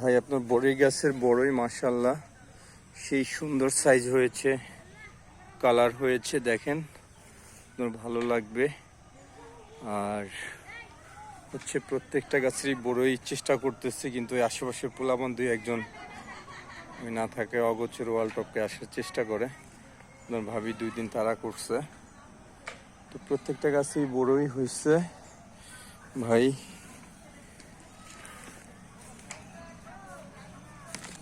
ভাই আপনার বড়ই গাছের বড়ই মাশাআল্লাহ সেই সুন্দর সাইজ হয়েছে, কালার হয়েছে, দেখেন আপনার ভালো লাগবে। আর হচ্ছে প্রত্যেকটা গাছেরই বড়ই চেষ্টা করতেছে, কিন্তু আশেপাশে পোলাপান দুই একজন না থাকে অগোচর ওয়াল টপকে আসার চেষ্টা করে। আপনার ভাবি 2 দিন তাড়া করছে, তো প্রত্যেকটা গাছেই বড়ই হয়েছে ভাই।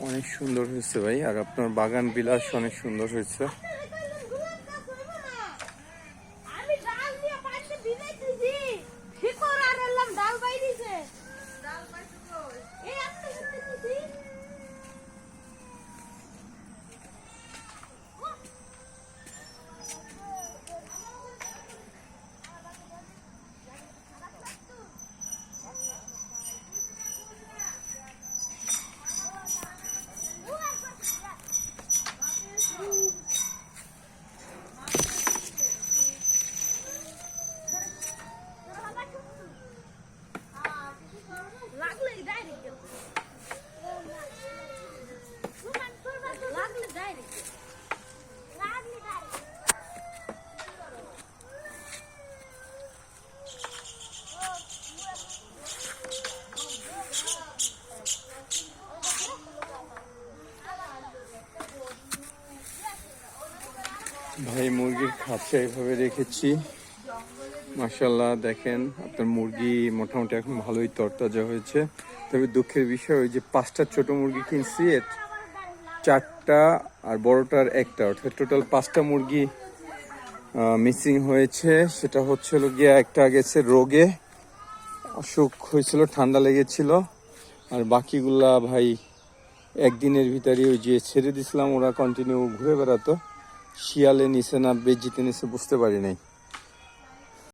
অনেক সুন্দর হয়েছে ভাই, আর আপনার বাগান বিলাস অনেক সুন্দর হয়েছে। ভাই মুরগির খাঁচা এভাবে রেখেছি মাশাআল্লাহ। দেখেন আপনার মুরগি মোটামুটি এখন ভালোই তরতাজা হয়েছে। তবে দুঃখের বিষয় ওই যে 5টা ছোট মুরগি কিনছি, 4টা আর বড়টার 1টা, অর্থাৎ টোটাল 5টা মুরগি মিসিং হয়েছে। সেটা হচ্ছিল গিয়ে একটা গেছে রোগে, অসুখ হয়েছিল, ঠান্ডা লেগেছিল। আর বাকিগুলা ভাই একদিনের ভিতরে ওই যে ছেড়ে দিছিলাম, ওরা কন্টিনিউ ঘুরে বেড়াতো, শিয়ালে নিচে না বেজিতে নিচে বুঝতে পারি নাই।